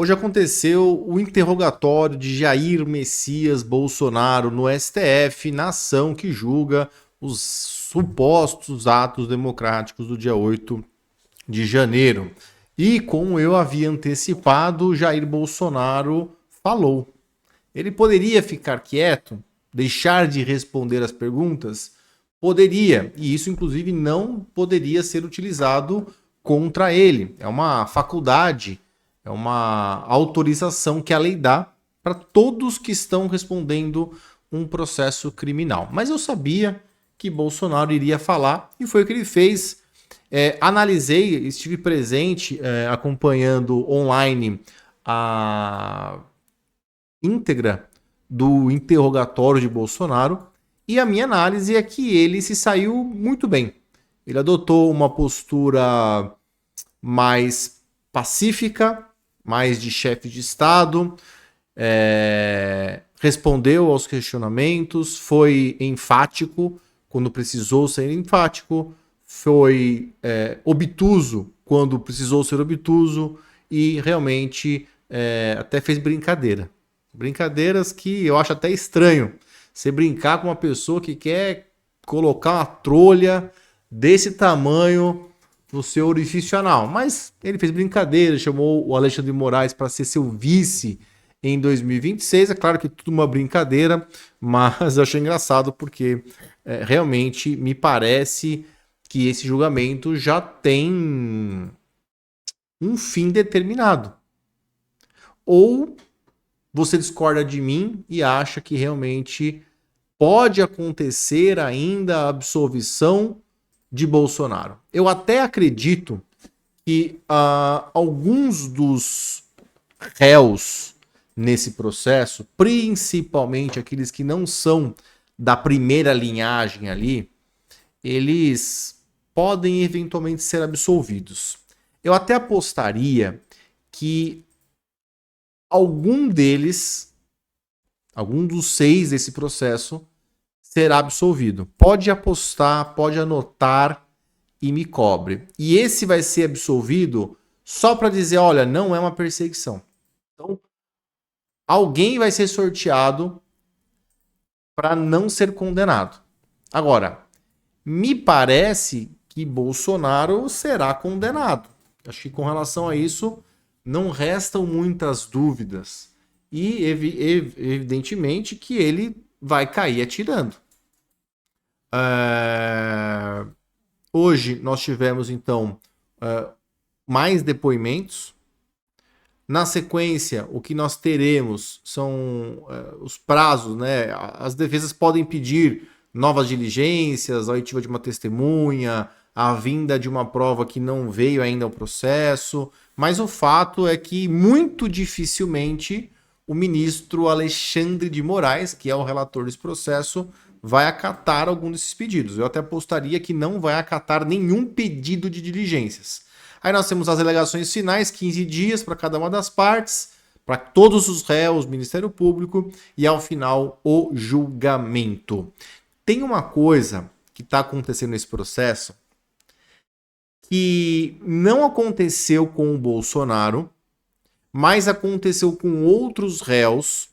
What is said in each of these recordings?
Hoje aconteceu o interrogatório de Jair Messias Bolsonaro no STF, na ação que julga os supostos atos democráticos do dia 8 de janeiro. E como eu havia antecipado, Jair Bolsonaro falou. Ele poderia ficar quieto, deixar de responder as perguntas? Poderia, e isso inclusive não poderia ser utilizado contra ele. É uma faculdade, é uma autorização que a lei dá para todos que estão respondendo um processo criminal. Mas eu sabia que Bolsonaro iria falar e foi o que ele fez. Analisei, estive presente acompanhando online a íntegra do interrogatório de Bolsonaro e a minha análise é que ele se saiu muito bem. Ele adotou uma postura mais pacífica, mais de chefe de Estado, respondeu aos questionamentos, foi enfático quando precisou ser enfático, foi obtuso quando precisou ser obtuso e realmente até fez brincadeira. Brincadeiras que eu acho até estranho. Você brincar com uma pessoa que quer colocar uma trolha desse tamanho no seu orifício anal. Mas ele fez brincadeira, chamou o Alexandre de Moraes para ser seu vice em 2026. É claro que tudo uma brincadeira, mas eu achei engraçado porque realmente me parece que esse julgamento já tem um fim determinado. Ou você discorda de mim e acha que realmente pode acontecer ainda a absolvição de Bolsonaro. Eu até acredito que alguns dos réus nesse processo, principalmente aqueles que não são da primeira linhagem ali, eles podem eventualmente ser absolvidos. Eu até apostaria que algum deles, algum dos 6 desse processo, será absolvido. Pode apostar, pode anotar e me cobre. E esse vai ser absolvido só para dizer, olha, não é uma perseguição. Então, alguém vai ser sorteado para não ser condenado. Agora, me parece que Bolsonaro será condenado. Acho que com relação a isso não restam muitas dúvidas. E evidentemente que ele vai cair atirando. Hoje nós tivemos então mais depoimentos. Na sequência, o que nós teremos são os prazos, né? As defesas podem pedir novas diligências, a oitiva de uma testemunha, a vinda de uma prova que não veio ainda ao processo, mas o fato é que muito dificilmente o ministro Alexandre de Moraes, que é o relator desse processo, vai acatar algum desses pedidos. Eu até apostaria que não vai acatar nenhum pedido de diligências. Aí nós temos as alegações finais, 15 dias para cada uma das partes, para todos os réus, Ministério Público, e ao final o julgamento. Tem uma coisa que está acontecendo nesse processo que não aconteceu com o Bolsonaro, mas aconteceu com outros réus,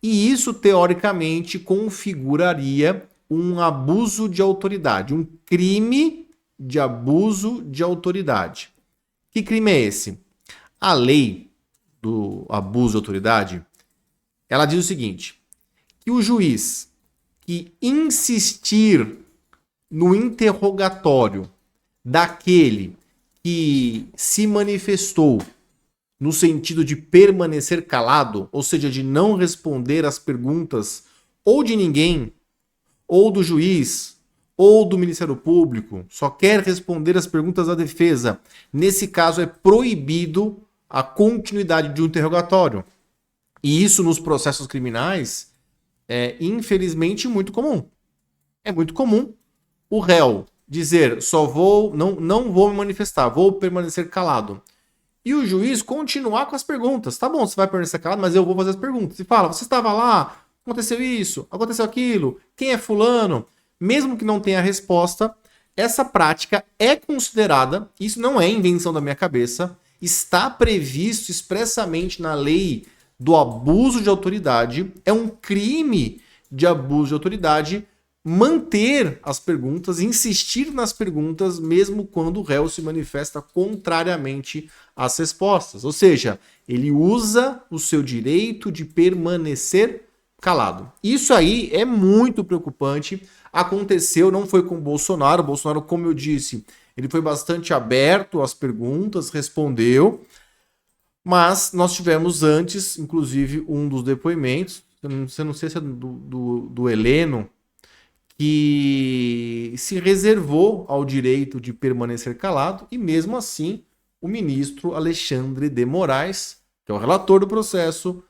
e isso teoricamente configuraria um abuso de autoridade, um crime de abuso de autoridade. Que crime é esse? A lei do abuso de autoridade, ela diz o seguinte, que o juiz que insistir no interrogatório daquele que se manifestou no sentido de permanecer calado, ou seja, de não responder às perguntas ou de ninguém, ou do juiz, ou do Ministério Público, só quer responder às perguntas da defesa. Nesse caso, é proibido a continuidade de um interrogatório. E isso nos processos criminais é, infelizmente, muito comum. É muito comum o réu dizer, não vou me manifestar, vou permanecer calado. E o juiz continuar com as perguntas. Tá bom, você vai permanecer calado, mas eu vou fazer as perguntas. E fala, você estava lá? Aconteceu isso? Aconteceu aquilo? Quem é fulano? Mesmo que não tenha resposta, essa prática é considerada, isso não é invenção da minha cabeça, Está previsto expressamente na lei do abuso de autoridade, é um crime de abuso de autoridade manter as perguntas, insistir nas perguntas, mesmo quando o réu se manifesta contrariamente às respostas. Ou seja, ele usa o seu direito de permanecer calado. Isso aí é muito preocupante. Aconteceu, não foi com o Bolsonaro. O Bolsonaro, como eu disse, ele foi bastante aberto às perguntas, respondeu. Mas nós tivemos antes, inclusive, um dos depoimentos, eu não sei se é do Heleno, que se reservou ao direito de permanecer calado e, mesmo assim, o ministro Alexandre de Moraes, que é o relator do processo,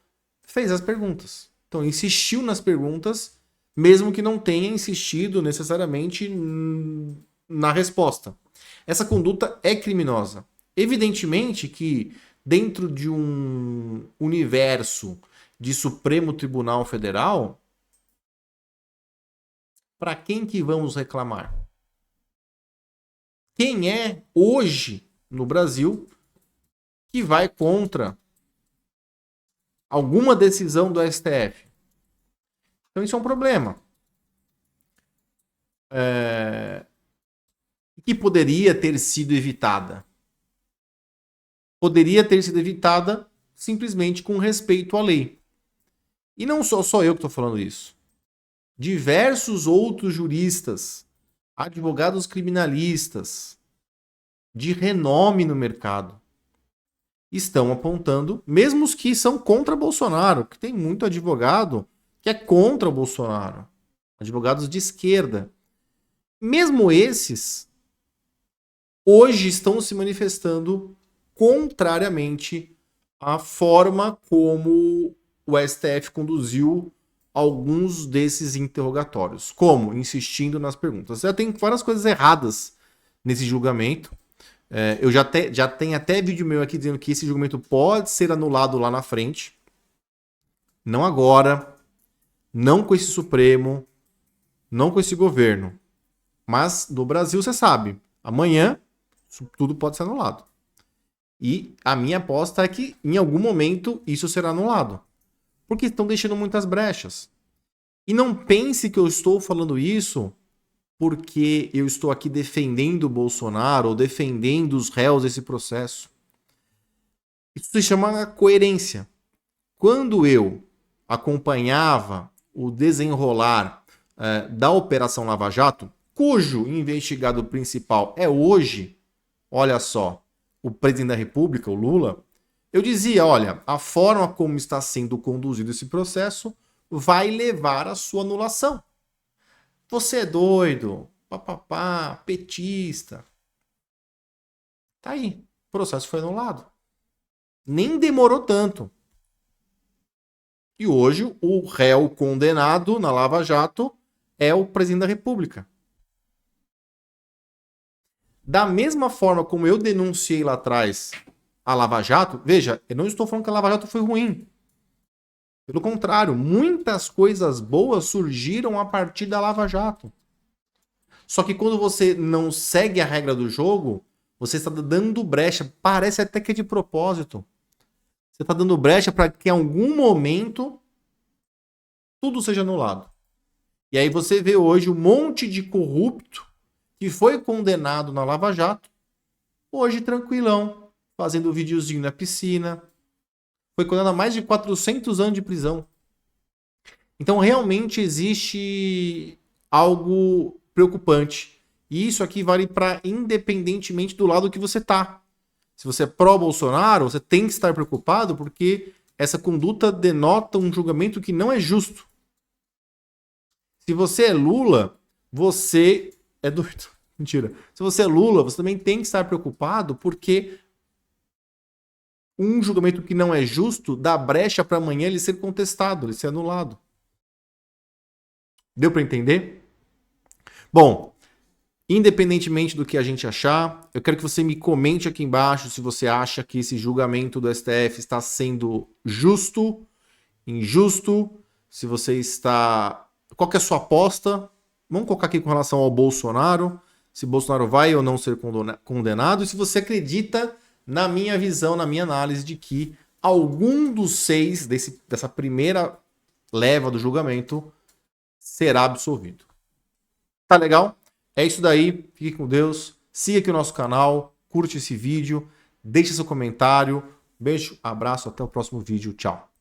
fez as perguntas. Então, insistiu nas perguntas, mesmo que não tenha insistido necessariamente na resposta. Essa conduta é criminosa. Evidentemente que, dentro de um universo de Supremo Tribunal Federal, para quem que vamos reclamar? Quem é hoje no Brasil que vai contra alguma decisão do STF? Então isso é um problema. Que poderia ter sido evitada? Poderia ter sido evitada simplesmente com respeito à lei. E não só eu que estou falando isso. Diversos outros juristas, advogados criminalistas, de renome no mercado, estão apontando, mesmo os que são contra Bolsonaro, que tem muito advogado que é contra o Bolsonaro, advogados de esquerda. Mesmo esses, hoje estão se manifestando contrariamente à forma como o STF conduziu alguns desses interrogatórios. Como? Insistindo nas perguntas. Já tem várias coisas erradas nesse julgamento. Eu já tenho até vídeo meu aqui dizendo que esse julgamento pode ser anulado lá na frente. Não agora, não com esse Supremo, não com esse governo. Mas no Brasil, você sabe, amanhã tudo pode ser anulado. E a minha aposta é que em algum momento isso será anulado. Porque estão deixando muitas brechas. E não pense que eu estou falando isso porque eu estou aqui defendendo o Bolsonaro ou defendendo os réus desse processo. Isso se chama coerência. Quando eu acompanhava o desenrolar da Operação Lava Jato, cujo investigado principal é hoje, olha só, o presidente da República, o Lula, eu dizia, olha, a forma como está sendo conduzido esse processo vai levar à sua anulação. Você é doido, papapá, petista. Tá aí, o processo foi anulado. Nem demorou tanto. E hoje o réu condenado na Lava Jato é o presidente da República. Da mesma forma como eu denunciei lá atrás a Lava Jato, veja, eu não estou falando que a Lava Jato foi ruim. Pelo contrário, muitas coisas boas surgiram a partir da Lava Jato. Só que quando você não segue a regra do jogo, você está dando brecha. Parece até que é de propósito. Você está dando brecha para que em algum momento tudo seja anulado. E aí você vê hoje um monte de corrupto que foi condenado na Lava Jato, hoje tranquilão, fazendo videozinho na piscina. Foi condenado a mais de 400 anos de prisão. Então realmente existe algo preocupante. E isso aqui vale para independentemente do lado que você tá. Se você é pró-Bolsonaro, você tem que estar preocupado porque essa conduta denota um julgamento que não é justo. Se você é Lula, você é doido. Mentira. Se você é Lula, você também tem que estar preocupado porque um julgamento que não é justo dá brecha para amanhã ele ser contestado, ele ser anulado. Deu para entender? Bom, independentemente do que a gente achar, eu quero que você me comente aqui embaixo se você acha que esse julgamento do STF está sendo justo, injusto, se você está... Qual que é a sua aposta? Vamos colocar aqui com relação ao Bolsonaro, se Bolsonaro vai ou não ser condenado, e se você acredita na minha visão, na minha análise, de que algum dos 6 dessa primeira leva do julgamento será absolvido. Tá legal? É isso daí. Fique com Deus. Siga aqui o nosso canal. Curte esse vídeo. Deixe seu comentário. Beijo, abraço. Até o próximo vídeo. Tchau.